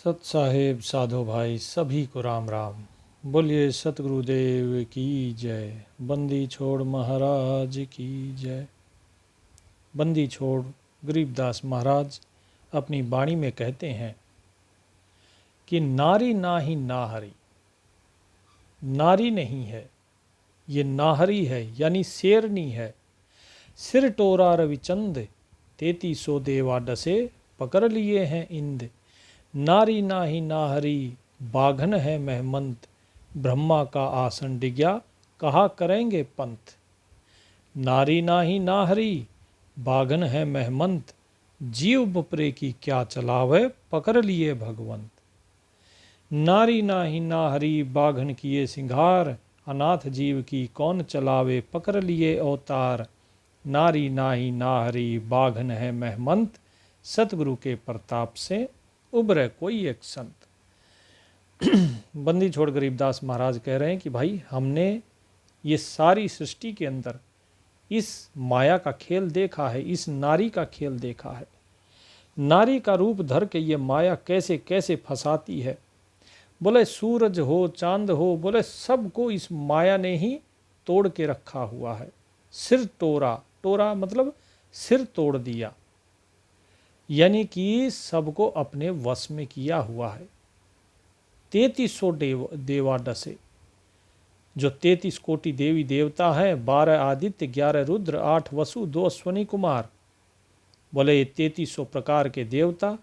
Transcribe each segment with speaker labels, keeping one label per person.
Speaker 1: सत साहेब साधो भाई सभी को राम राम। बोलिए सतगुरुदेव की जय। बंदी छोड़ महाराज की जय। बंदी छोड़ गरीबदास महाराज अपनी वाणी में कहते हैं कि नारी नाही नाहरी, नारी नहीं है, ये नाहरी है यानी शेरनी है। सिर टोरा रविचंद 3300 देवा डसे, पकड़ लिए हैं इंद। नारी नाही नाहरी, बाघन है महमंत। ब्रह्मा का आसन डिग्या, कहा करेंगे पंथ। नारी नाही नाहरी, बाघन है महमंत। जीव बपरे की क्या चलावे, पकड़ लिए भगवंत। नारी नाही नाहरी, बाघन किए सिंगार। अनाथ जीव की कौन चलावे, पकड़ लिए अवतार। नारी नाही नाहरी, बाघन है महमंत। सतगुरु के प्रताप से उभरे कोई एक संत। बंदी छोड़ गरीबदास महाराज कह रहे हैं कि भाई हमने ये सारी सृष्टि के अंदर इस माया का खेल देखा है, इस नारी का खेल देखा है। नारी का रूप धर के ये माया कैसे कैसे फंसाती है। बोले सूरज हो चांद हो, बोले सबको इस माया ने ही तोड़ के रखा हुआ है। सिर टोरा, टोरा मतलब सिर तोड़ दिया, यानी कि सबको अपने वश में किया हुआ है। 3300 देवा डसे, जो 33 कोटि देवी देवता हैं, 12 आदित्य, 11 रुद्र, 8 वसु, 2 अश्वनी कुमार। बोले ये 3300 प्रकार के देवता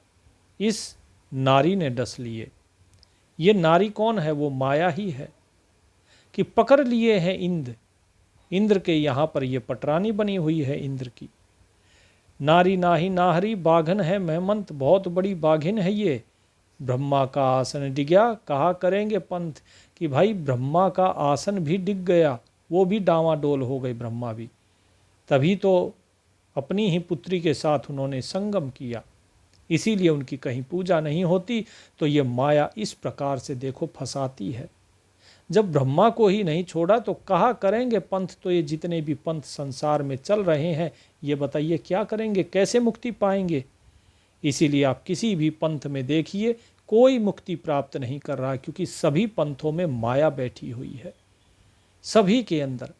Speaker 1: इस नारी ने डस लिए। ये नारी कौन है? वो माया ही है कि पकड़ लिए हैं इंद्र। इंद्र के यहाँ पर ये पटरानी बनी हुई है इंद्र की। नारी नाही नाहरी, बाघन है महमंत, बहुत बड़ी बाघिन है ये। ब्रह्मा का आसन डिग्या, कहा करेंगे पंथ। कि भाई ब्रह्मा का आसन भी डिग गया, वो भी डांवाडोल हो गए ब्रह्मा भी। तभी तो अपनी ही पुत्री के साथ उन्होंने संगम किया, इसीलिए उनकी कहीं पूजा नहीं होती। तो ये माया इस प्रकार से देखो फंसाती है। जब ब्रह्मा को ही नहीं छोड़ा तो कहा करेंगे पंथ। तो ये जितने भी पंथ संसार में चल रहे हैं, ये बताइए क्या करेंगे, कैसे मुक्ति पाएंगे। इसीलिए आप किसी भी पंथ में देखिए, कोई मुक्ति प्राप्त नहीं कर रहा, क्योंकि सभी पंथों में माया बैठी हुई है। सभी के अंदर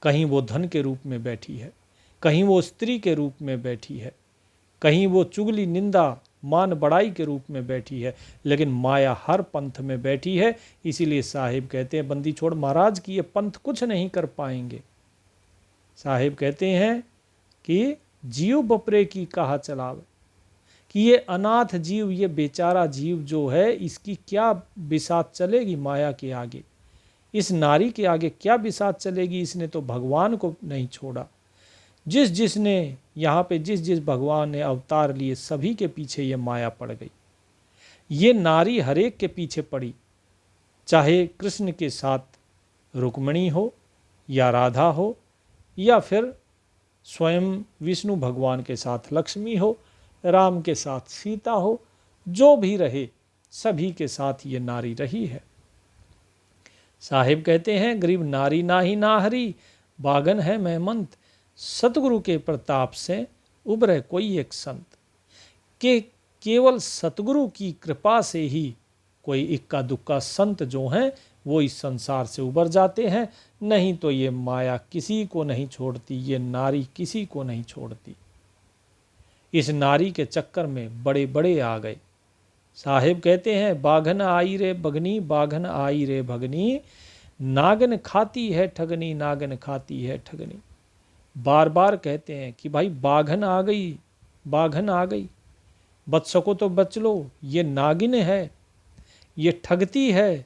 Speaker 1: कहीं वो धन के रूप में बैठी है, कहीं वो स्त्री के रूप में बैठी है, कहीं वो चुगली निंदा मान बड़ाई के रूप में बैठी है, लेकिन माया हर पंथ में बैठी है। इसीलिए साहिब कहते हैं बंदी छोड़ महाराज की ये पंथ कुछ नहीं कर पाएंगे। साहिब कहते हैं कि जीव बपरे की कहा चलावे, कि ये अनाथ जीव, ये बेचारा जीव जो है, इसकी क्या बिसात चलेगी माया के आगे। इस नारी के आगे क्या बिसात चलेगी। इसने तो भगवान को नहीं छोड़ा। जिसने यहाँ पे जिस भगवान ने अवतार लिए, सभी के पीछे ये माया पड़ गई। ये नारी हरेक के पीछे पड़ी, चाहे कृष्ण के साथ रुक्मिणी हो, या राधा हो, या फिर स्वयं विष्णु भगवान के साथ लक्ष्मी हो, राम के साथ सीता हो, जो भी रहे सभी के साथ ये नारी रही है। साहिब कहते हैं गरीब नारी नाही नाहरी, बागन है महमंत। सतगुरु के प्रताप से उभरे कोई एक संत, के केवल सतगुरु की कृपा से ही कोई इक्का दुक्का संत जो हैं वो इस संसार से उबर जाते हैं। नहीं तो ये माया किसी को नहीं छोड़ती, ये नारी किसी को नहीं छोड़ती। इस नारी के चक्कर में बड़े बड़े आ गए। साहिब कहते हैं बाघन आई रे बगनी, बाघन आई रे भगनी। नागन खाती है ठगनी, नागन खाती है ठगनी। बार बार कहते हैं कि भाई बाघन आ गई, बाघन आ गई, बच सको तो बच लो। ये नागिन है, ये ठगती है,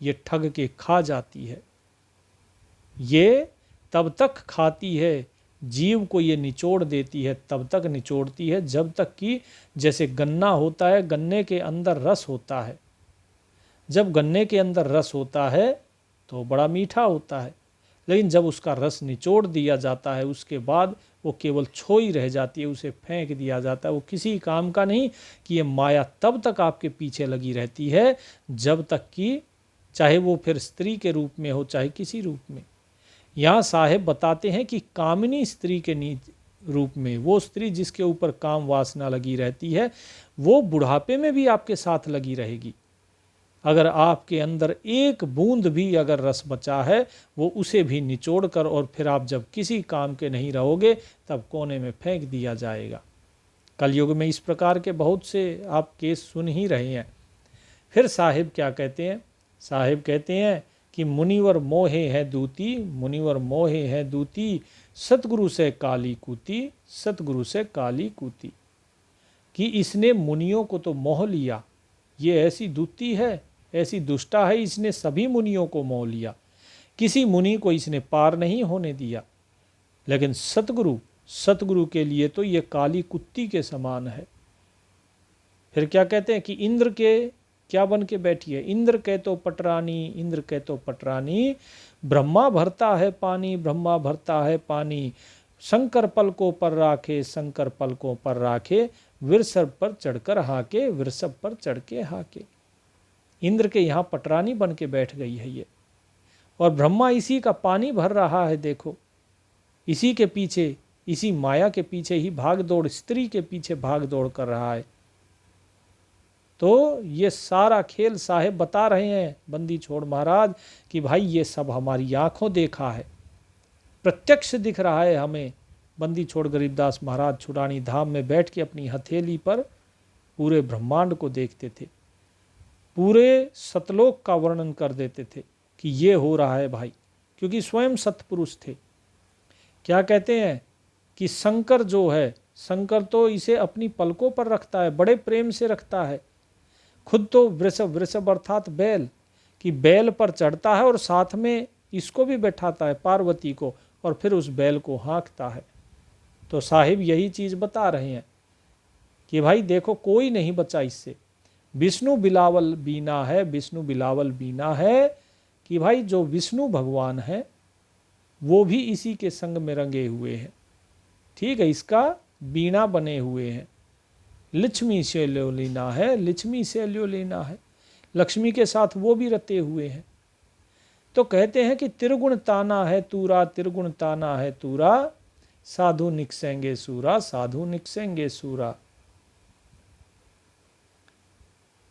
Speaker 1: ये ठग के खा जाती है। ये तब तक खाती है, जीव को ये निचोड़ देती है, तब तक निचोड़ती है जब तक कि, जैसे गन्ना होता है, गन्ने के अंदर रस होता है। जब गन्ने के अंदर रस होता है तो बड़ा मीठा होता है, लेकिन जब उसका रस निचोड़ दिया जाता है, उसके बाद वो केवल छोई रह जाती है, उसे फेंक दिया जाता है, वो किसी काम का नहीं। कि ये माया तब तक आपके पीछे लगी रहती है जब तक कि, चाहे वो फिर स्त्री के रूप में हो, चाहे किसी रूप में। यहाँ साहेब बताते हैं कि कामिनी स्त्री के रूप में, वो स्त्री जिसके ऊपर काम वासना लगी रहती है, वो बुढ़ापे में भी आपके साथ लगी रहेगी। अगर आपके अंदर एक बूंद भी अगर रस बचा है, वो उसे भी निचोड़ कर और फिर आप जब किसी काम के नहीं रहोगे तब कोने में फेंक दिया जाएगा। कलयुग में इस प्रकार के बहुत से आप केस सुन ही रहे हैं। फिर साहिब क्या कहते हैं? साहिब कहते हैं कि मुनिवर मोहे है दूती, मुनिवर मोहे है दूती, सतगुरु से काली कूती, सतगुरु से काली कूती। कि इसने मुनियों को तो मोह लिया, ये ऐसी दूती है, ऐसी दुष्टा है, इसने सभी मुनियों को मोह लिया, किसी मुनि को इसने पार नहीं होने दिया। लेकिन सतगुरु, सतगुरु के लिए तो ये काली कुत्ती के समान है। फिर क्या कहते हैं कि इंद्र के क्या बन के बैठी है? इंद्र कह तो पटरानी, इंद्र कह तो पटरानी, ब्रह्मा भरता है पानी, ब्रह्मा भरता है पानी, शंकर पलकों पर राखे, शंकर पलकों पर राखे, वृषभ पर चढ़कर हाके, वृषभ पर चढ़ के हाके। इंद्र के यहाँ पटरानी बन के बैठ गई है ये, और ब्रह्मा इसी का पानी भर रहा है। देखो, इसी के पीछे, इसी माया के पीछे ही भाग दौड़, स्त्री के पीछे भाग दौड़ कर रहा है। तो ये सारा खेल साहेब बता रहे हैं बंदी छोड़ महाराज कि भाई ये सब हमारी आंखों देखा है, प्रत्यक्ष दिख रहा है हमें। बंदी छोड़ गरीबदास महाराज छुड़ानी धाम में बैठ के अपनी हथेली पर पूरे ब्रह्मांड को देखते थे, पूरे सतलोक का वर्णन कर देते थे कि ये हो रहा है भाई, क्योंकि स्वयं सतपुरुष थे। क्या कहते हैं कि शंकर जो है, शंकर तो इसे अपनी पलकों पर रखता है, बड़े प्रेम से रखता है। खुद तो वृषभ, वृषभ अर्थात बैल, कि बैल पर चढ़ता है और साथ में इसको भी बैठाता है, पार्वती को, और फिर उस बैल को हाँकता है। तो साहिब यही चीज़ बता रहे हैं कि भाई देखो कोई नहीं बचा इससे। विष्णु बिलावल बीना है, विष्णु बिलावल बीना है कि भाई जो विष्णु भगवान है वो भी इसी के संग में रंगे हुए हैं। ठीक है, इसका बीना बने हुए हैं। लक्ष्मी से लो लेना है, लक्ष्मी से लो लेना है, लक्ष्मी के साथ वो भी रते हुए हैं। तो कहते हैं कि त्रिगुण ताना है तूरा, त्रिगुण ताना है तूरा, साधु निकसेंगे सूरा, साधु निकसेंगे सूरा।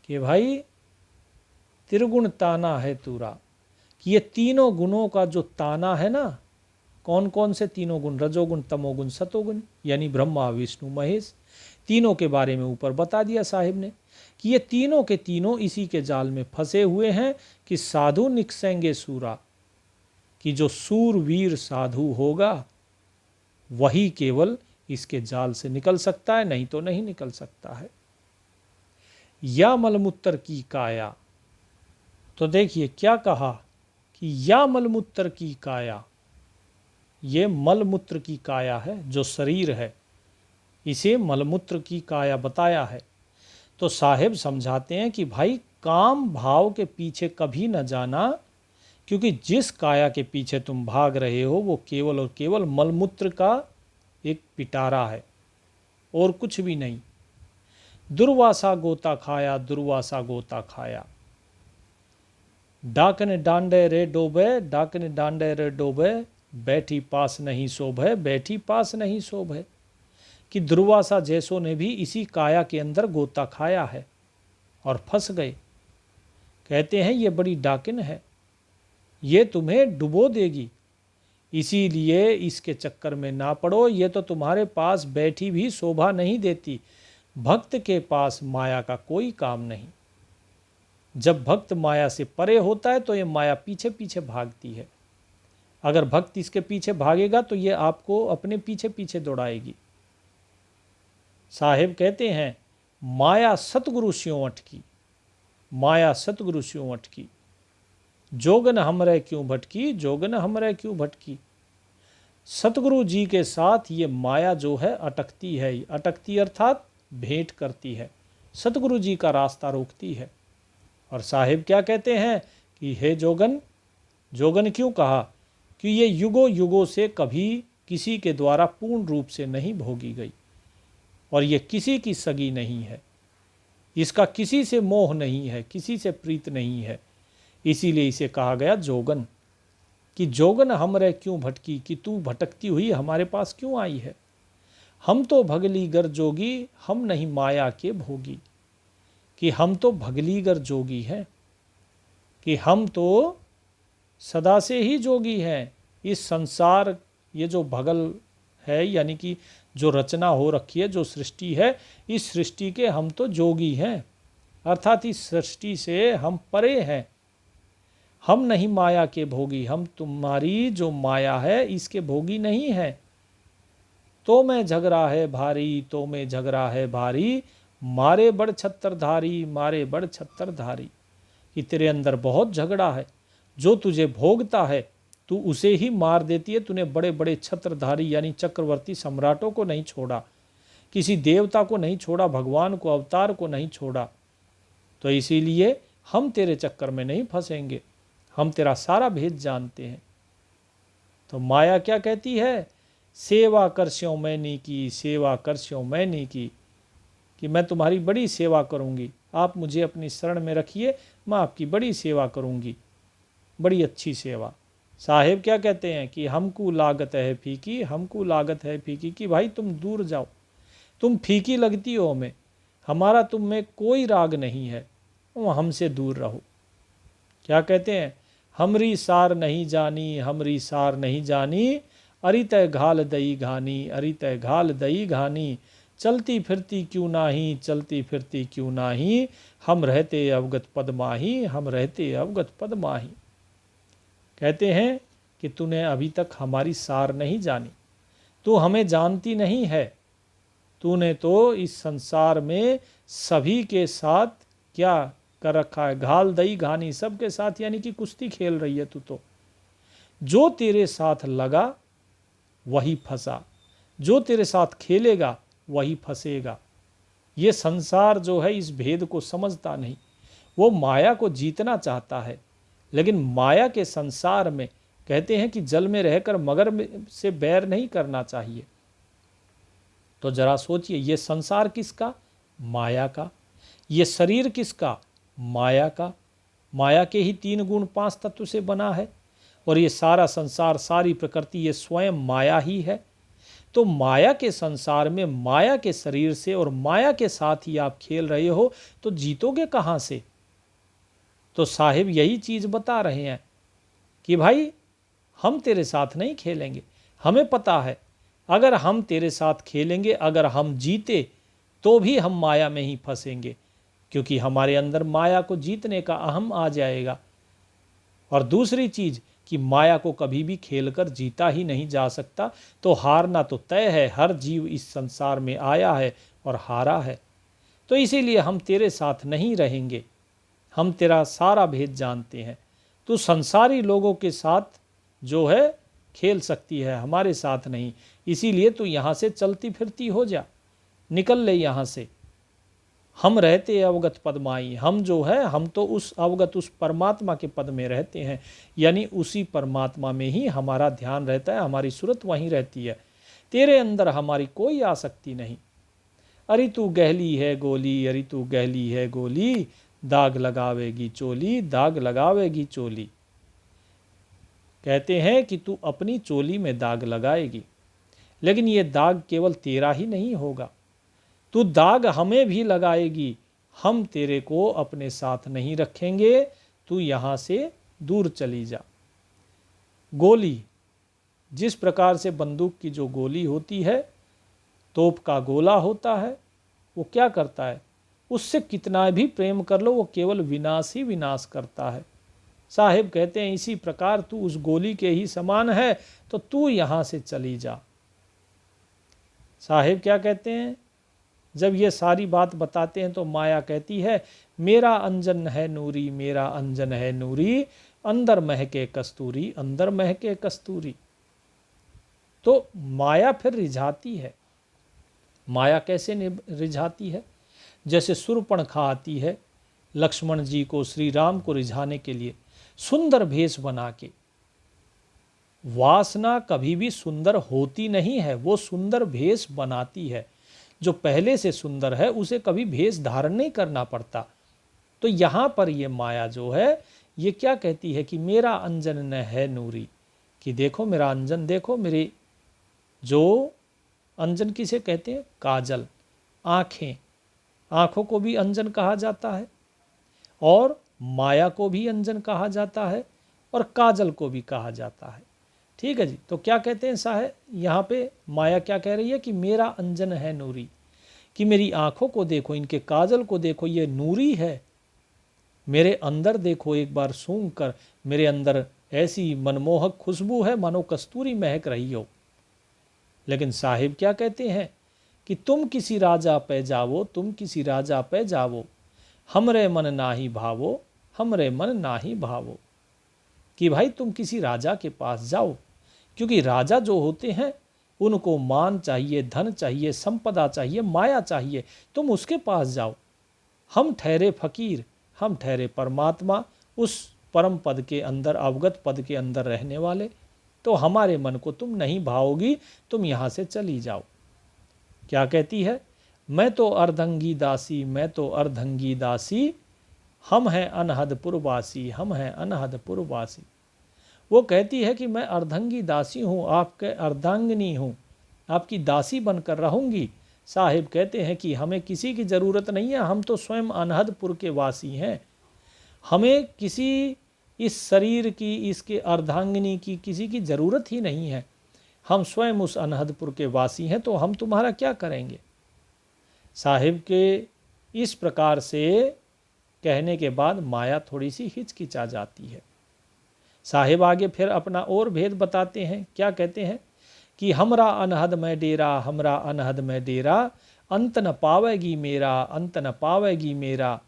Speaker 1: कि भाई त्रिगुण ताना है तूरा, कि ये तीनों गुणों का जो ताना है ना, कौन कौन से तीनों गुण? रजोगुण, तमोगुण, सतोगुण, यानी ब्रह्मा विष्णु महेश, तीनों के बारे में ऊपर बता दिया साहिब ने कि ये तीनों के तीनों इसी के जाल में फंसे हुए हैं कि साधु निकसेंगे सूरा, कि जो सूरवीर साधु होगा वही केवल इसके जाल से निकल सकता है, नहीं तो नहीं निकल सकता है। या मलमूत्र की काया, तो देखिए क्या कहा कि या मलमूत्र की काया, ये मलमूत्र की काया है, जो शरीर है इसे मलमूत्र की काया बताया है। तो साहेब समझाते हैं कि भाई काम भाव के पीछे कभी न जाना, क्योंकि जिस काया के पीछे तुम भाग रहे हो वो केवल और केवल मलमूत्र का एक पिटारा है और कुछ भी नहीं। दुर्वासा गोता खाया, दुर्वासा गोता खाया, डाकने डांडे रे डोबे, डाकने डांडे रे डोबे, बैठी पास नहीं शोभे, बैठी पास नहीं शोभे। कि दुर्वासा जैसों ने भी इसी काया के अंदर गोता खाया है और फंस गए। कहते हैं ये बड़ी डाकिन है, ये तुम्हें डुबो देगी, इसीलिए इसके चक्कर में ना पड़ो, ये तो तुम्हारे पास बैठी भी शोभा नहीं देती। भक्त के पास माया का कोई काम नहीं। जब भक्त माया से परे होता है तो ये माया पीछे पीछे भागती है। अगर भक्त इसके पीछे भागेगा तो ये आपको अपने पीछे पीछे दौड़ाएगी। साहेब कहते हैं माया सतगुरु स्यों अटकी, माया सतगुरु स्यों अटकी, जोगन हमरे क्यों भटकी, जोगन हमरे क्यों भटकी। सतगुरु जी के साथ ये माया जो है अटकती है, अटकती अर्थात भेंट करती है, सतगुरु जी का रास्ता रोकती है। और साहिब क्या कहते हैं कि हे जोगन, जोगन क्यों कहा कि ये युगों युगों से कभी किसी के द्वारा पूर्ण रूप से नहीं भोगी गई और ये किसी की सगी नहीं है, इसका किसी से मोह नहीं है, किसी से प्रीत नहीं है, इसीलिए इसे कहा गया जोगन। कि जोगन हमरे क्यों भटकी, कि तू भटकती हुई हमारे पास क्यों आई है। हम तो भगलीगर जोगी, हम नहीं माया के भोगी। कि हम तो भगलीगर जोगी हैं, कि हम तो सदा से ही जोगी हैं। इस संसार, ये जो भगल है यानी कि जो रचना हो रखी है, जो सृष्टि है, इस सृष्टि के हम तो जोगी हैं, अर्थात इस सृष्टि से हम परे हैं। हम नहीं माया के भोगी, हम तुम्हारी जो माया है इसके भोगी नहीं हैं। तो मैं झगड़ा है भारी, तो मैं झगड़ा है भारी, मारे बड़ छत्रधारी, मारे बड़ छत्रधारी। कि तेरे अंदर बहुत झगड़ा है, जो तुझे भोगता है तू उसे ही मार देती है। तूने बड़े बड़े छत्रधारी यानी चक्रवर्ती सम्राटों को नहीं छोड़ा, किसी देवता को नहीं छोड़ा, भगवान को, अवतार को नहीं छोड़ा। तो इसीलिए हम तेरे चक्कर में नहीं फंसेंगे, हम तेरा सारा भेद जानते हैं। तो माया क्या कहती है? सेवा करस्यों मैंने की, सेवा करस्यों मैंने की, कि मैं तुम्हारी बड़ी सेवा करूंगी, आप मुझे अपनी शरण में रखिए, मैं आपकी बड़ी सेवा करूंगी, बड़ी अच्छी सेवा। साहेब क्या कहते हैं कि हमको लागत है फीकी, हमको लागत है फीकी, कि भाई तुम दूर जाओ, तुम फीकी लगती हो हमें, हमारा तुम में कोई राग नहीं है, तुम हमसे दूर रहो। क्या कहते हैं? हमरी सार नहीं जानी, हमरी सार नहीं जानी, अरित घाल दई घानी, अरित घाल दई घानी, चलती फिरती क्यों नाही, चलती फिरती क्यों नाही, हम रहते अवगत पद माही, हम रहते अवगत पद माही। कहते हैं कि तूने अभी तक हमारी सार नहीं जानी, तू हमें जानती नहीं है, तूने तो इस संसार में सभी के साथ क्या कर रखा है, घाल दई घानी, सबके साथ यानी कि कुश्ती खेल रही है तू तो। जो तेरे साथ लगा वही फंसा, जो तेरे साथ खेलेगा वही फंसेगा। ये संसार जो है इस भेद को समझता नहीं, वो माया को जीतना चाहता है, लेकिन माया के संसार में कहते हैं कि जल में रहकर मगर से बैर नहीं करना चाहिए। तो जरा सोचिए, ये संसार किसका? माया का। ये शरीर किसका? माया का। माया के ही 3 गुण 5 तत्व से बना है, और ये सारा संसार, सारी प्रकृति, ये स्वयं माया ही है। तो माया के संसार में, माया के शरीर से और माया के साथ ही आप खेल रहे हो, तो जीतोगे कहाँ से? तो साहिब यही चीज बता रहे हैं कि भाई हम तेरे साथ नहीं खेलेंगे। हमें पता है अगर हम तेरे साथ खेलेंगे, अगर हम जीते तो भी हम माया में ही फंसेंगे, क्योंकि हमारे अंदर माया को जीतने का अहम आ जाएगा। और दूसरी चीज कि माया को कभी भी खेलकर जीता ही नहीं जा सकता, तो हारना तो तय है। हर जीव इस संसार में आया है और हारा है। तो इसीलिए हम तेरे साथ नहीं रहेंगे, हम तेरा सारा भेद जानते हैं। तू संसारी लोगों के साथ जो है खेल सकती है, हमारे साथ नहीं। इसीलिए तू यहाँ से चलती फिरती हो जा, निकल ले यहाँ से। हम रहते अवगत पदमाई, हम जो है हम तो उस अवगत, उस परमात्मा के पद में रहते हैं, यानी उसी परमात्मा में ही हमारा ध्यान रहता है, हमारी सूरत वहीं रहती है। तेरे अंदर हमारी कोई आसक्ति नहीं। अरे तू गहली है गोली, अरे तू गहली है गोली, दाग लगावेगी चोली, दाग लगावेगी चोली। कहते हैं कि तू अपनी चोली में दाग लगाएगी, लेकिन ये दाग केवल तेरा ही नहीं होगा, तू दाग हमें भी लगाएगी। हम तेरे को अपने साथ नहीं रखेंगे, तू यहाँ से दूर चली जा। गोली, जिस प्रकार से बंदूक की जो गोली होती है, तोप का गोला होता है, वो क्या करता है? उससे कितना भी प्रेम कर लो, वो केवल विनाश ही विनाश करता है। साहिब कहते हैं इसी प्रकार तू उस गोली के ही समान है, तो तू यहाँ से चली जा। साहिब क्या कहते हैं? जब ये सारी बात बताते हैं तो माया कहती है मेरा अंजन है नूरी, मेरा अंजन है नूरी, अंदर महके कस्तूरी, अंदर महके कस्तूरी। तो माया फिर रिझाती है। माया कैसे रिझाती है? जैसे शूर्पणखा आती है लक्ष्मण जी को, श्री राम को रिझाने के लिए सुंदर भेष बना के। वासना कभी भी सुंदर होती नहीं है, वो सुंदर भेष बनाती है। जो पहले से सुंदर है उसे कभी भेष धारण नहीं करना पड़ता। तो यहाँ पर ये माया जो है ये क्या कहती है कि मेरा अंजन न है नूरी, कि देखो मेरा अंजन, देखो मेरे जो अंजन किसे कहते हैं? काजल। आँखें, आँखों को भी अंजन कहा जाता है, और माया को भी अंजन कहा जाता है, और काजल को भी कहा जाता है। ठीक है जी। तो क्या कहते हैं साहब यहाँ पे? माया क्या कह रही है कि मेरा अंजन है नूरी, कि मेरी आँखों को देखो, इनके काजल को देखो, ये नूरी है। मेरे अंदर देखो एक बार सूंघ कर, मेरे अंदर ऐसी मनमोहक खुशबू है मानो कस्तूरी महक रही हो। लेकिन साहिब क्या कहते हैं कि तुम किसी राजा पे जावो, तुम किसी राजा पे जावो, हमरे मन नाही भावो, हमरे मन नाही भावो। कि भाई तुम किसी राजा के पास जाओ, क्योंकि राजा जो होते हैं उनको मान चाहिए, धन चाहिए, संपदा चाहिए, माया चाहिए। तुम उसके पास जाओ। हम ठहरे फकीर, हम ठहरे परमात्मा, उस परम पद के अंदर, अवगत पद के अंदर रहने वाले। तो हमारे मन को तुम नहीं भाओगी, तुम यहाँ से चली जाओ। क्या कहती है? मैं तो अर्धंगी दासी, मैं तो अर्धंगी दासी, हम हैं अनहद पुरवासी, हम हैं अनहद पुरवासी। वो कहती है कि मैं अर्धंगी दासी हूँ, आपके अर्धांगिनी हूँ, आपकी दासी बनकर रहूँगी। साहिब कहते हैं कि हमें किसी की ज़रूरत नहीं है, हम तो स्वयं अनहदपुर के वासी हैं। हमें किसी इस शरीर की, इसके अर्धांगिनी की किसी की ज़रूरत ही नहीं है। हम स्वयं उस अनहदपुर के वासी हैं, तो हम तुम्हारा क्या करेंगे? साहिब के इस प्रकार से कहने के बाद माया थोड़ी सी हिचकिचा जाती है। साहिब आगे फिर अपना और भेद बताते हैं। क्या कहते हैं कि हमरा अनहद में डेरा, हमरा अनहद में डेरा, अंत न पावेगी मेरा, अंत न पावेगी मेरा।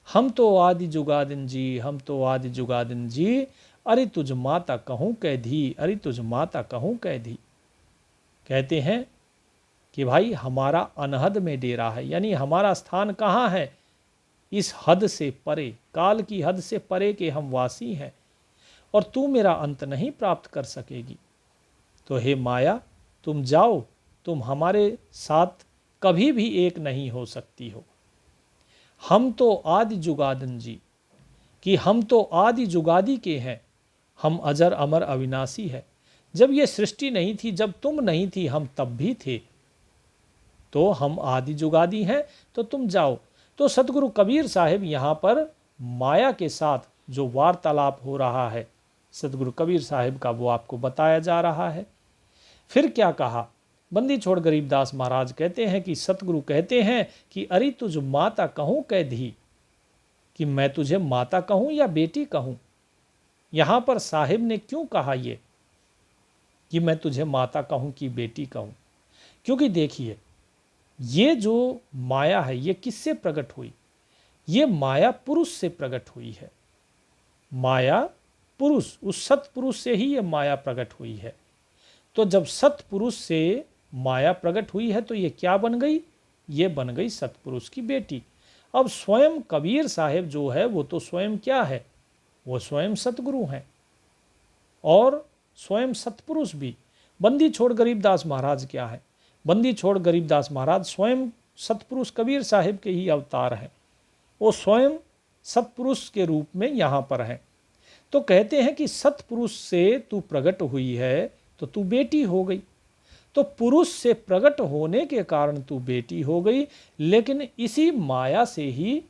Speaker 1: हम तो आदि जुगादिन जी, हम तो आदि जुगादिन जी, अरे तुझ माता कहूँ कैधी, अरे तुझ माता कहूँ कैधी। कहते हैं कि भाई हमारा अनहद में डेरा है, यानी हमारा स्थान कहाँ है? इस हद से परे, काल की हद से परे के हम वासी हैं, और तू मेरा अंत नहीं प्राप्त कर सकेगी। तो हे माया, तुम जाओ, तुम हमारे साथ कभी भी एक नहीं हो सकती हो। हम तो आदि जुगादन जी, कि हम तो आदि जुगादि के हैं, हम अजर अमर अविनाशी है। जब ये सृष्टि नहीं थी, जब तुम नहीं थी, हम तब भी थे, तो हम आदि जुगादि हैं, तो तुम जाओ। तो सतगुरु कबीर साहिब यहाँ पर माया के साथ जो वार्तालाप हो रहा है सतगुरु कबीर साहिब का, वो आपको बताया जा रहा है। फिर क्या कहा? बंदी छोड़ गरीबदास महाराज कहते हैं कि सतगुरु कहते हैं कि अरे तुझ माता कहूँ कैधी, कि मैं तुझे माता कहूँ या बेटी कहूँ। यहाँ पर साहिब ने क्यों कहा ये कि मैं तुझे माता कहूँ कि बेटी कहूँ? क्योंकि देखिए, ये जो माया है ये किससे प्रकट हुई? ये माया पुरुष से प्रकट हुई है। माया पुरुष, उस सतपुरुष से ही ये माया प्रकट हुई है। तो जब सतपुरुष से माया प्रकट हुई है तो ये क्या बन गई? ये बन गई सतपुरुष की बेटी। अब स्वयं कबीर साहिब जो है वो तो स्वयं क्या है? वो स्वयं सतगुरु हैं और स्वयं सतपुरुष भी। बंदी छोड़ गरीबदास महाराज क्या है? बंदी छोड़ गरीबदास महाराज स्वयं सतपुरुष कबीर साहिब के ही अवतार हैं। वो स्वयं सतपुरुष के रूप में यहाँ पर हैं। तो कहते हैं कि सतपुरुष से तू प्रकट हुई है तो तू बेटी हो गई। तो पुरुष से प्रकट होने के कारण तू बेटी हो गई, लेकिन इसी माया से ही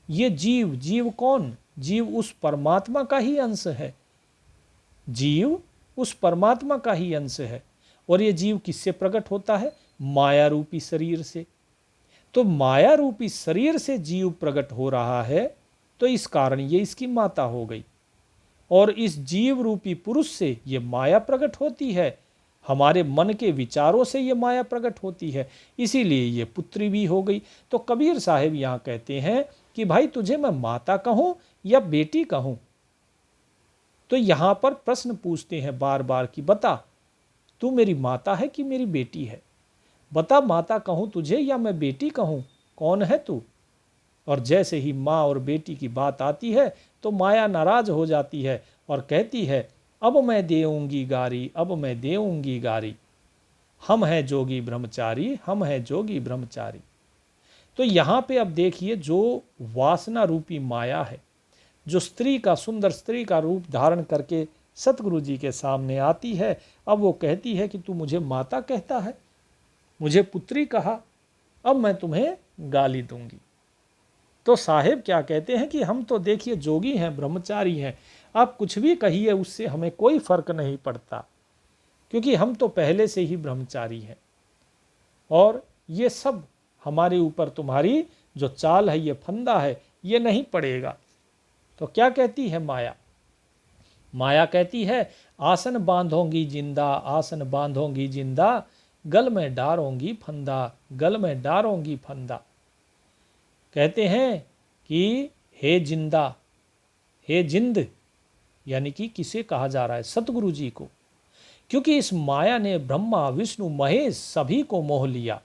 Speaker 1: ये जीव, जीव कौन? जीव उस परमात्मा का ही अंश है। जीव उस परमात्मा का ही अंश है। और ये जीव किससे प्रकट होता है? माया रूपी शरीर से। तो माया रूपी शरीर से जीव प्रकट हो रहा है, तो इस कारण ये इसकी माता हो गई। और इस जीव रूपी पुरुष से ये माया प्रकट होती है, हमारे मन के विचारों से ये माया प्रकट होती है, इसीलिए ये पुत्री भी हो गई। तो कबीर साहिब यहाँ कहते हैं कि भाई तुझे मैं माता कहूँ या बेटी कहूँ? तो यहाँ पर प्रश्न पूछते हैं बार बार कि बता, तू मेरी माता है कि मेरी बेटी है? बता, माता कहूँ तुझे या मैं बेटी कहूँ? कौन है तू? और जैसे ही माँ और बेटी की बात आती है तो माया नाराज हो जाती है और कहती है, अब मैं देऊंगी गारी, अब मैं देऊंगी गारी, हम हैं जोगी ब्रह्मचारी, हम हैं जोगी ब्रह्मचारी। तो यहाँ पे अब देखिए, जो वासना रूपी माया है, जो स्त्री का, सुंदर स्त्री का रूप धारण करके सतगुरु जी के सामने आती है, अब वो कहती है कि तू मुझे माता कहता है। मुझे पुत्री कहा, अब मैं तुम्हें गाली दूंगी। तो साहेब क्या कहते हैं कि हम तो देखिए जोगी हैं, ब्रह्मचारी हैं, आप कुछ भी कहिए उससे हमें कोई फर्क नहीं पड़ता, क्योंकि हम तो पहले से ही ब्रह्मचारी हैं और ये सब हमारे ऊपर तुम्हारी जो चाल है, ये फंदा है, ये नहीं पड़ेगा। तो क्या कहती है माया? माया कहती है आसन बांधोंगी जिंदा, आसन बांधोंगी जिंदा, गल में डारोंगी फंदा, गल में डारोंगी फंदा। कहते हैं कि हे जिंदा, हे जिंद, यानी कि किसे कहा जा रहा है? सतगुरु जी को, क्योंकि इस माया ने ब्रह्मा विष्णु महेश सभी को मोह लिया।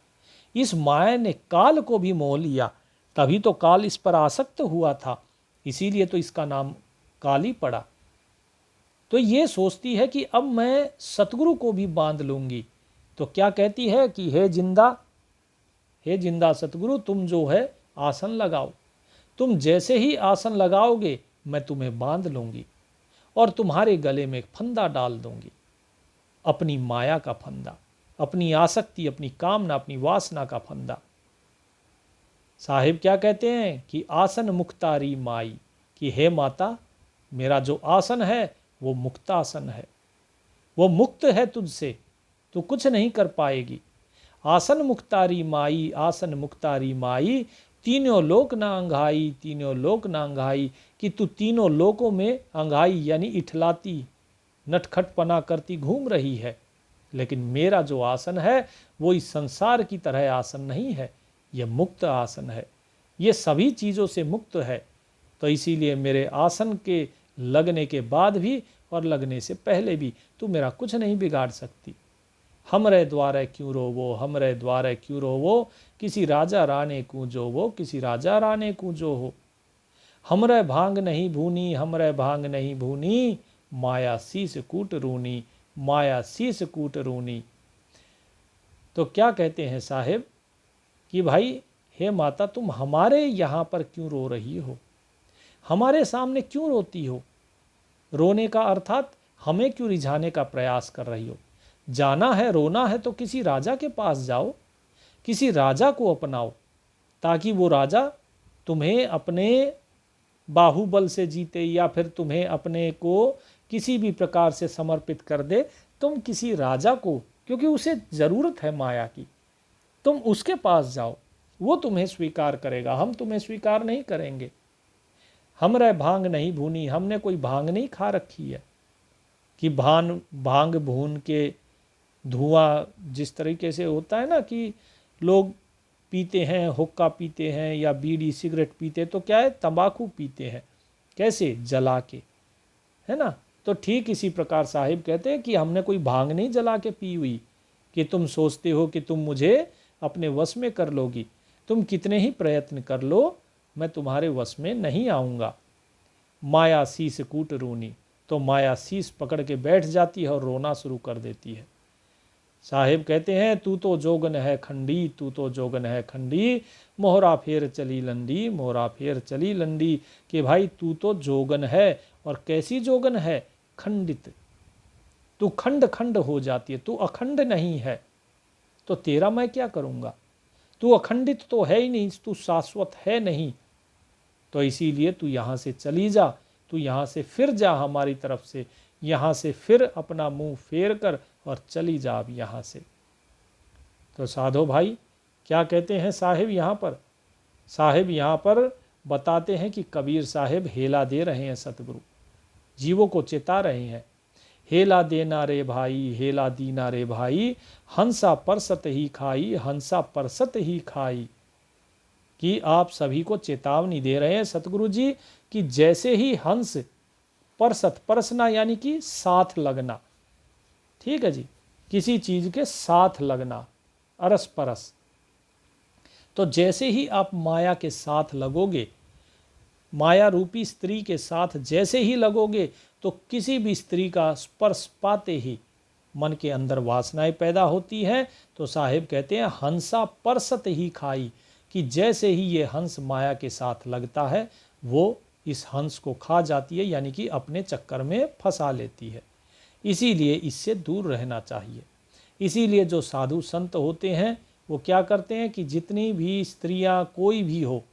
Speaker 1: इस माया ने काल को भी मोह लिया, तभी तो काल इस पर आसक्त हुआ था, इसीलिए तो इसका नाम काल ही पड़ा। तो ये सोचती है कि अब मैं सतगुरु को भी बांध लूंगी। तो क्या कहती है कि हे जिंदा, हे जिंदा सतगुरु, तुम जो है आसन लगाओ, तुम जैसे ही आसन लगाओगे मैं तुम्हें बांध लूंगी और तुम्हारे गले में फंदा डाल दूंगी, अपनी माया का फंदा, अपनी आसक्ति, अपनी कामना, अपनी वासना का फंदा। साहिब क्या कहते हैं कि आसन मुक्तारी माई, कि हे माता, मेरा जो आसन है वो मुक्तासन है, वो मुक्त है तुझसे, तू कुछ नहीं कर पाएगी। आसन मुक्तारी माई, आसन मुक्तारी माई, तीनों लोक ना अंघाई, तीनों लोक ना अंघाई, कि तू तीनों लोकों में अंघाई यानी इठलाती, नटखटपना करती घूम रही है, लेकिन मेरा जो आसन है वो इस संसार की तरह आसन नहीं है, यह मुक्त आसन है, ये सभी चीज़ों से मुक्त है। तो इसीलिए मेरे आसन के लगने के बाद भी और लगने से पहले भी तू मेरा कुछ नहीं बिगाड़ सकती। हमरे द्वारे क्यों रोवो, हमरे द्वारे क्यों रोवो, किसी राजा राने को जो वो, किसी राजा राने को जो हो। हमरे भांग नहीं भूनी, हमरे भांग नहीं भूनी, माया शीस कूट रूनी, माया शीस कूट रूनी। तो क्या कहते हैं साहेब कि भाई हे माता, तुम हमारे यहाँ पर क्यों रो रही हो, हमारे सामने क्यों रोती हो? रोने का अर्थात हमें क्यों रिझाने का प्रयास कर रही हो? जाना है, रोना है तो किसी राजा के पास जाओ, किसी राजा को अपनाओ, ताकि वो राजा तुम्हें अपने बाहुबल से जीते या फिर तुम्हें अपने को किसी भी प्रकार से समर्पित कर दे। तुम किसी राजा को, क्योंकि उसे ज़रूरत है माया की, तुम उसके पास जाओ, वो तुम्हें स्वीकार करेगा, हम तुम्हें स्वीकार नहीं करेंगे। हमरे भांग नहीं भूनी, हमने कोई भांग नहीं खा रखी है कि भांग भून के धुआं जिस तरीके से होता है ना कि लोग पीते हैं, हुक्का पीते हैं या बीड़ी सिगरेट पीते हैं, तो क्या है, तंबाकू पीते हैं, कैसे, जला के, है ना। तो ठीक इसी प्रकार साहिब कहते हैं कि हमने कोई भांग नहीं जला के पी हुई कि तुम सोचते हो कि तुम मुझे अपने वश में कर लोगी। तुम कितने ही प्रयत्न कर लो, मैं तुम्हारे वश में नहीं आऊँगा। माया शीस कूट रूनी, तो माया शीस पकड़ के बैठ जाती है और रोना शुरू कर देती है। साहिब कहते हैं तू तो जोगन है खंडी, तू तो जोगन है खंडी, मोहरा फेर चली लंडी, मोहरा फेर चली लंडी, कि भाई तू तो जोगन है, और कैसी जोगन है, खंडित, तू खंड खंड हो जाती है, तू अखंड नहीं है, तो तेरा मैं क्या करूँगा, तू अखंडित तो है ही नहीं, तू शाश्वत है नहीं, तो इसीलिए तू यहाँ से चली जा, तू यहाँ से फिर जा हमारी तरफ से, यहाँ से फिर अपना मुंह फेर कर और चली जा अब यहाँ से। तो साधो भाई क्या कहते हैं साहिब यहाँ पर? साहिब यहाँ पर बताते हैं कि कबीर साहिब हेला दे रहे हैं, सतगुरु जीवों को चेता रहे हैं। हेला देना रे भाई, हेला दीना रे भाई, हंसा परसत ही खाई, हंसा परसत ही खाई, कि आप सभी को चेतावनी दे रहे हैं सतगुरु जी कि जैसे ही हंस परसत, परसना यानी कि साथ लगना, ठीक है जी, किसी चीज के साथ लगना, अरस परस, तो जैसे ही आप माया के साथ लगोगे, माया रूपी स्त्री के साथ जैसे ही लगोगे, तो किसी भी स्त्री का स्पर्श पाते ही मन के अंदर वासनाएं पैदा होती हैं। तो साहिब कहते हैं हंसा परसत ही खाई, कि जैसे ही ये हंस माया के साथ लगता है वो इस हंस को खा जाती है, यानी कि अपने चक्कर में फंसा लेती है। इसीलिए इससे दूर रहना चाहिए। इसीलिए जो साधु संत होते हैं वो क्या करते हैं कि जितनी भी स्त्रियां कोई भी हो,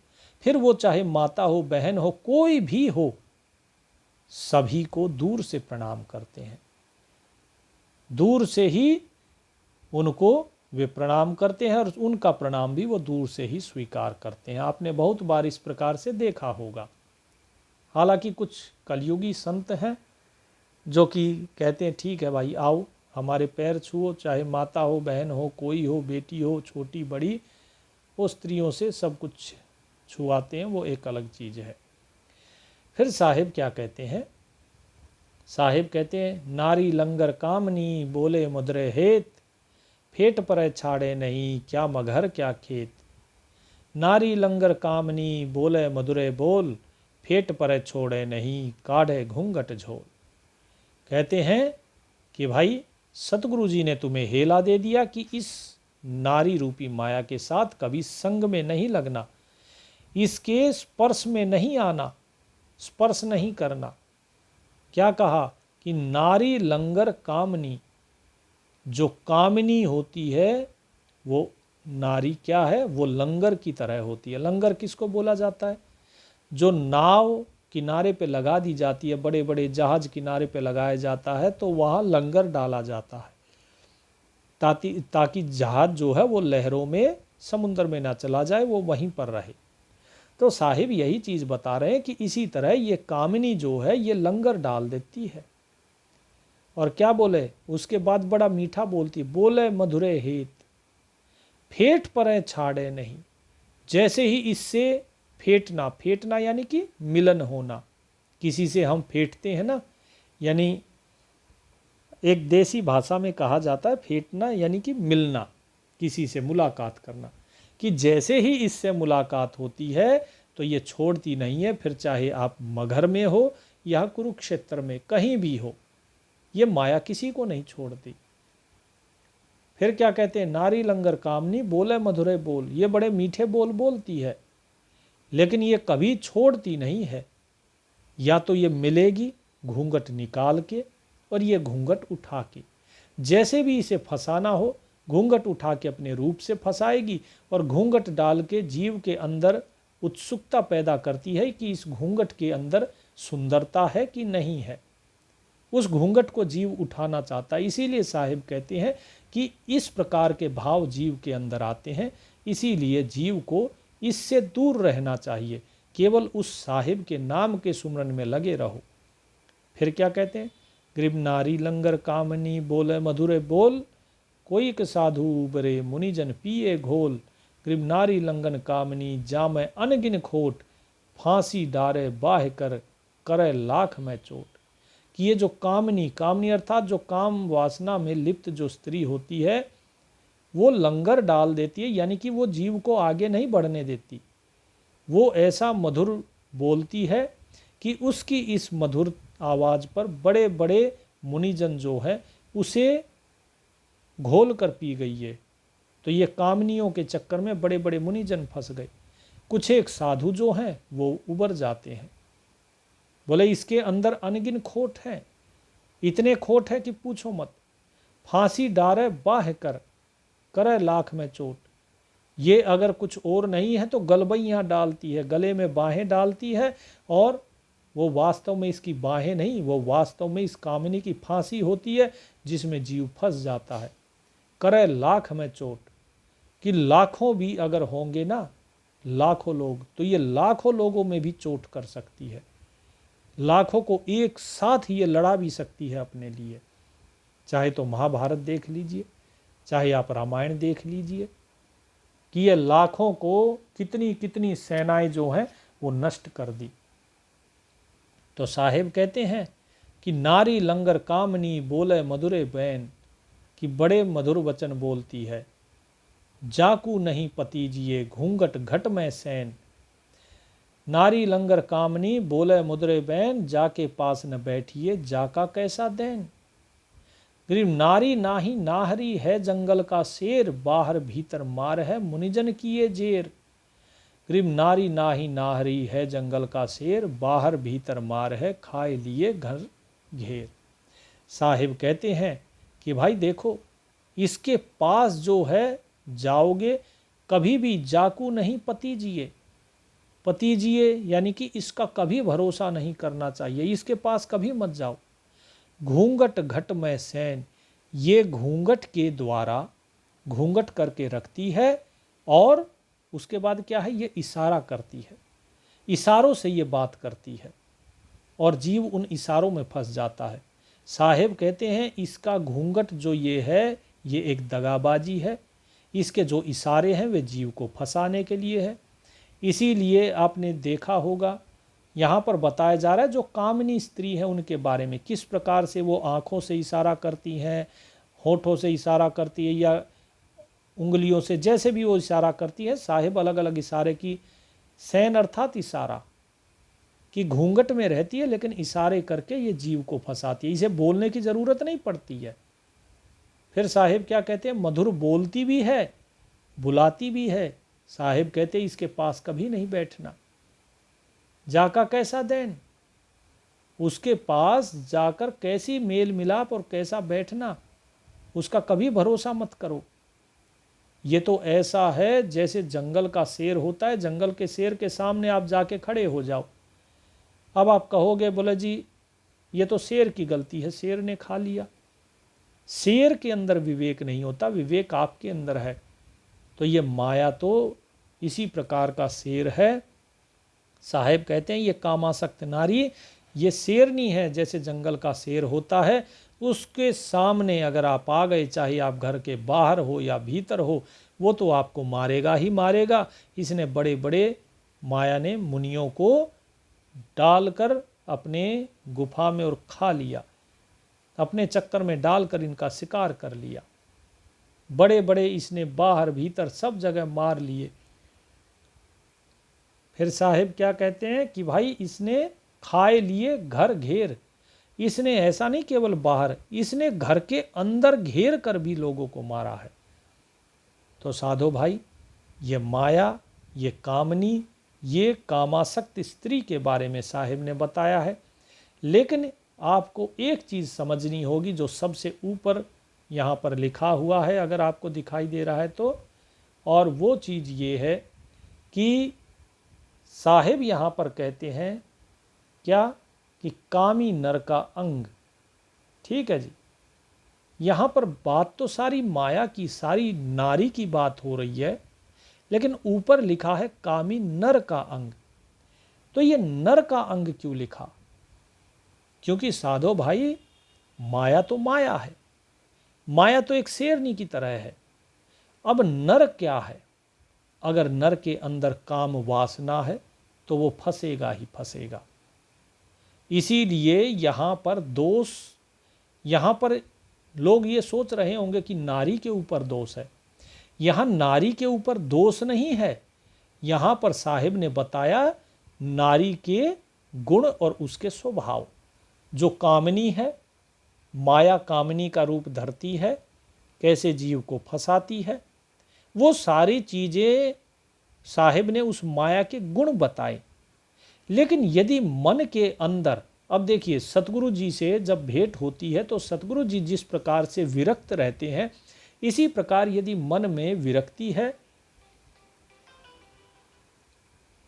Speaker 1: फिर वो चाहे माता हो, बहन हो, कोई भी हो, सभी को दूर से प्रणाम करते हैं। दूर से ही उनको वे प्रणाम करते हैं और उनका प्रणाम भी वो दूर से ही स्वीकार करते हैं। आपने बहुत बार इस प्रकार से देखा होगा। हालांकि कुछ कलयुगी संत हैं जो कि कहते हैं ठीक है भाई आओ हमारे पैर छुओ, चाहे माता हो, बहन हो, कोई हो, बेटी हो, छोटी बड़ी, वो स्त्रियों से सब कुछ छुआते हैं, वो एक अलग चीज़ है। फिर साहिब क्या कहते हैं? साहिब कहते हैं नारी लंगर कामनी बोले मुद्रे हेत, फेट पर छाड़े नहीं क्या मघर क्या खेत। नारी लंगर कामनी बोले मधुरे बोल, फेट पर छोड़े नहीं काढ़े घूंघट झोल। कहते हैं कि भाई सतगुरु जी ने तुम्हें हेला दे दिया कि इस नारी रूपी माया के साथ कभी संग में नहीं लगना, इसके स्पर्श में नहीं आना, स्पर्श नहीं करना। क्या कहा कि नारी लंगर कामनी, जो कामिनी होती है वो नारी क्या है, वो लंगर की तरह होती है। लंगर किसको बोला जाता है? जो नाव किनारे पे लगा दी जाती है, बड़े बड़े जहाज किनारे पे लगाया जाता है, तो वहाँ लंगर डाला जाता है ताकि जहाज जो है वो लहरों में समुद्र में ना चला जाए, वो वहीं पर रहे। तो साहिब यही चीज़ बता रहे हैं कि इसी तरह ये कामिनी जो है ये लंगर डाल देती है। और क्या बोले उसके बाद? बड़ा मीठा बोलती, बोले मधुरे हेत, फेट पर छाड़े नहीं। जैसे ही इससे फेटना, फेटना यानी कि मिलन होना, किसी से हम फेटते हैं ना, यानी एक देसी भाषा में कहा जाता है फेटना यानी कि मिलना, किसी से मुलाकात करना, कि जैसे ही इससे मुलाकात होती है तो ये छोड़ती नहीं है। फिर चाहे आप मगहर में हो या कुरुक्षेत्र में, कहीं भी हो, ये माया किसी को नहीं छोड़ती। फिर क्या कहते हैं? नारी लंगर कामनी बोले मधुरे बोल। ये बड़े मीठे बोल बोलती है, लेकिन ये कभी छोड़ती नहीं है। या तो ये मिलेगी घूंघट निकाल के और ये घूंघट उठा के, जैसे भी इसे फंसाना हो घूंघट उठा के अपने रूप से फंसाएगी और घूंघट डाल के जीव के अंदर उत्सुकता पैदा करती है कि इस घूंघट के अंदर सुंदरता है कि नहीं है। उस घूंघट को जीव उठाना चाहता है। इसीलिए साहिब कहते हैं कि इस प्रकार के भाव जीव के अंदर आते हैं, इसीलिए जीव को इससे दूर रहना चाहिए, केवल उस साहिब के नाम के सुमरन में लगे रहो। फिर क्या कहते हैं? गरीब नारी लंगर कामनी बोले मधुरे बोल, कोई के साधु उबरे मुनिजन पिए घोल। गरीब नारी लंगन कामनी जामे अनगिन खोट, फांसी डारे बाह कर करे लाख में चोट। कि ये जो कामनी, कामनी अर्थात जो काम वासना में लिप्त जो स्त्री होती है, वो लंगर डाल देती है, यानी कि वो जीव को आगे नहीं बढ़ने देती। वो ऐसा मधुर बोलती है कि उसकी इस मधुर आवाज़ पर बड़े बड़े मुनिजन जो है उसे घोल कर पी गई है। तो ये कामनियों के चक्कर में बड़े बड़े मुनिजन फंस गए। कुछ एक साधु जो हैं वो उबर जाते हैं। बोले इसके अंदर अनगिन खोट है, इतने खोट है कि पूछो मत। फांसी डारे बाह कर करे लाख में चोट। ये अगर कुछ और नहीं है तो गलबैयाँ डालती है, गले में बाहें डालती है, और वो वास्तव में इसकी बाहें नहीं, वो वास्तव में इस कामिनी की फांसी होती है जिसमें जीव फंस जाता है। करे लाख में चोट, कि लाखों भी अगर होंगे ना, लाखों लोग, तो ये लाखों लोगों में भी चोट कर सकती है। लाखों को एक साथ ये लड़ा भी सकती है अपने लिए। चाहे तो महाभारत देख लीजिए, चाहे आप रामायण देख लीजिए, कि ये लाखों को कितनी कितनी सेनाएं जो हैं वो नष्ट कर दी। तो साहिब कहते हैं कि नारी लंगर कामनी बोले मधुरे बैन, कि बड़े मधुर वचन बोलती है। जाकू नहीं पति जिए घूंघट घट में सैन। नारी लंगर कामनी बोले मधुरे बैन, जाके पास न बैठिए जाका कैसा दैन। गरीब नारी नाही नाहरी है जंगल का शेर, बाहर भीतर मार है मुनिजन किए जेर। गरीब नारी नाही नाहरी है जंगल का शेर, बाहर भीतर मार है खाए लिए घर घेर। साहिब कहते हैं कि भाई देखो, इसके पास जो है जाओगे कभी भी जाकू नहीं पतीजिए। पतीजिए यानी कि इसका कभी भरोसा नहीं करना चाहिए, इसके पास कभी मत जाओ। घूंघट घट में सैन, ये घूंघट के द्वारा घूंघट करके रखती है और उसके बाद क्या है, ये इशारा करती है, इशारों से ये बात करती है और जीव उन इशारों में फंस जाता है। साहेब कहते हैं इसका घूंघट जो ये है ये एक दगाबाजी है, इसके जो इशारे हैं वे जीव को फंसाने के लिए है। इसीलिए आपने देखा होगा यहाँ पर बताया जा रहा है जो कामिनी स्त्री है उनके बारे में, किस प्रकार से वो आँखों से इशारा करती हैं, होठों से इशारा करती है या उंगलियों से, जैसे भी वो इशारा करती है। साहिब अलग अलग इशारे की, सैन अर्थात इशारा कि घूंघट में रहती है लेकिन इशारे करके ये जीव को फंसाती है, इसे बोलने की ज़रूरत नहीं पड़ती है। फिर साहिब क्या कहते हैं, मधुर बोलती भी है बुलाती भी है। साहिब कहते हैं इसके पास कभी नहीं बैठना। जाका कैसा देन, उसके पास जाकर कैसी मेल मिलाप और कैसा बैठना, उसका कभी भरोसा मत करो। ये तो ऐसा है जैसे जंगल का शेर होता है, जंगल के शेर के सामने आप जाके खड़े हो जाओ। अब आप कहोगे बोले जी ये तो शेर की गलती है, शेर ने खा लिया। शेर के अंदर विवेक नहीं होता, विवेक आपके अंदर है। तो ये माया तो इसी प्रकार का शेर है। साहेब कहते हैं ये कामासक्त नारी ये शेरनी है, जैसे जंगल का शेर होता है, उसके सामने अगर आप आ गए, चाहे आप घर के बाहर हो या भीतर हो, वो तो आपको मारेगा ही मारेगा। इसने बड़े बड़े माया ने मुनियों को डालकर अपने गुफा में और खा लिया, अपने चक्कर में डालकर इनका शिकार कर लिया। बड़े बड़े इसने बाहर भीतर सब जगह मार लिए। फिर साहिब क्या कहते हैं कि भाई इसने खाए लिए घर घेर, इसने ऐसा नहीं केवल बाहर, इसने घर के अंदर घेर कर भी लोगों को मारा है। तो साधो भाई ये माया, ये कामनी, ये कामासक्त स्त्री के बारे में साहिब ने बताया है। लेकिन आपको एक चीज़ समझनी होगी जो सबसे ऊपर यहाँ पर लिखा हुआ है, अगर आपको दिखाई दे रहा है तो, और वो चीज़ ये है कि साहिब यहाँ पर कहते हैं क्या कि कामी नर का अंग। ठीक है जी, यहाँ पर बात तो सारी माया की, सारी नारी की बात हो रही है, लेकिन ऊपर लिखा है कामी नर का अंग। तो ये नर का अंग क्यों लिखा? क्योंकि साधो भाई माया तो माया है, माया तो एक शेरनी की तरह है। अब नर क्या है? अगर नर के अंदर काम वासना है तो वो फंसेगा ही फंसेगा। इसीलिए यहाँ पर दोष, यहाँ पर लोग ये सोच रहे होंगे कि नारी के ऊपर दोष है। यहाँ नारी के ऊपर दोष नहीं है, यहाँ पर साहिब ने बताया नारी के गुण और उसके स्वभाव। जो कामनी है, माया कामनी का रूप धरती है, कैसे जीव को फंसाती है, वो सारी चीज़ें साहिब ने उस माया के गुण बताए। लेकिन यदि मन के अंदर, अब देखिए सतगुरु जी से जब भेंट होती है तो सतगुरु जी जिस प्रकार से विरक्त रहते हैं, इसी प्रकार यदि मन में विरक्ति है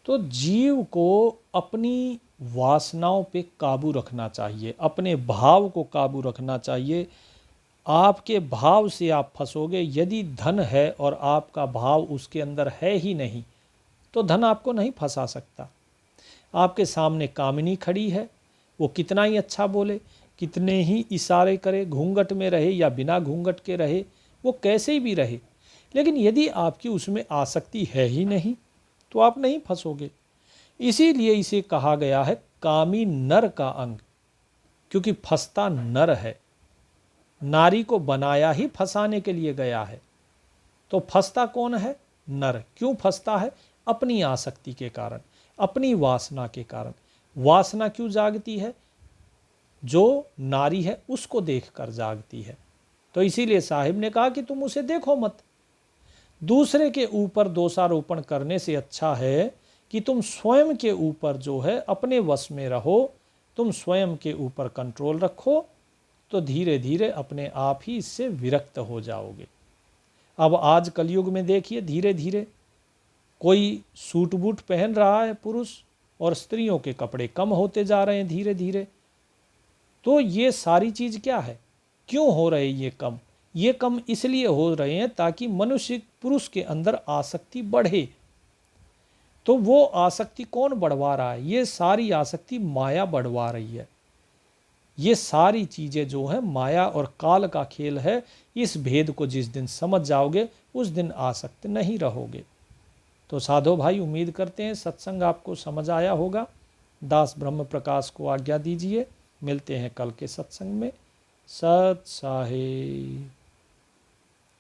Speaker 1: तो जीव को अपनी वासनाओं पे काबू रखना चाहिए, अपने भाव को काबू रखना चाहिए। आपके भाव से आप फंसोगे। यदि धन है और आपका भाव उसके अंदर है ही नहीं तो धन आपको नहीं फंसा सकता। आपके सामने कामिनी खड़ी है, वो कितना ही अच्छा बोले, कितने ही इशारे करे, घूंघट में रहे या बिना घूंघट के रहे, वो कैसे भी रहे, लेकिन यदि आपकी उसमें आसक्ति है ही नहीं तो आप नहीं फंसोगे। इसीलिए इसे कहा गया है कामी नर का अंग, क्योंकि फंसता नर है। नारी को बनाया ही फंसाने के लिए गया है, तो फंसता कौन है? नर। क्यों फंसता है? अपनी आसक्ति के कारण, अपनी वासना के कारण। वासना क्यों जागती है? जो नारी है उसको देखकर जागती है। तो इसीलिए साहिब ने कहा कि तुम उसे देखो मत। दूसरे के ऊपर दोषारोपण करने से अच्छा है कि तुम स्वयं के ऊपर जो है अपने वश में रहो, तुम स्वयं के ऊपर कंट्रोल रखो, तो धीरे धीरे अपने आप ही इससे विरक्त हो जाओगे। अब आज कलयुग में देखिए, धीरे धीरे कोई सूट बूट पहन रहा है पुरुष, और स्त्रियों के कपड़े कम होते जा रहे हैं धीरे धीरे। तो ये सारी चीज़ क्या है, क्यों हो रहे ये कम? ये कम इसलिए हो रहे हैं ताकि मनुष्य पुरुष के अंदर आसक्ति बढ़े। तो वो आसक्ति कौन बढ़वा रहा है? ये सारी आसक्ति माया बढ़वा रही है। ये सारी चीज़ें जो है माया और काल का खेल है। इस भेद को जिस दिन समझ जाओगे उस दिन आसक्त नहीं रहोगे। तो साधो भाई, उम्मीद करते हैं सत्संग आपको समझ आया होगा। दास ब्रह्म प्रकाश को आज्ञा दीजिए, मिलते हैं कल के सत्संग में। सत साहे।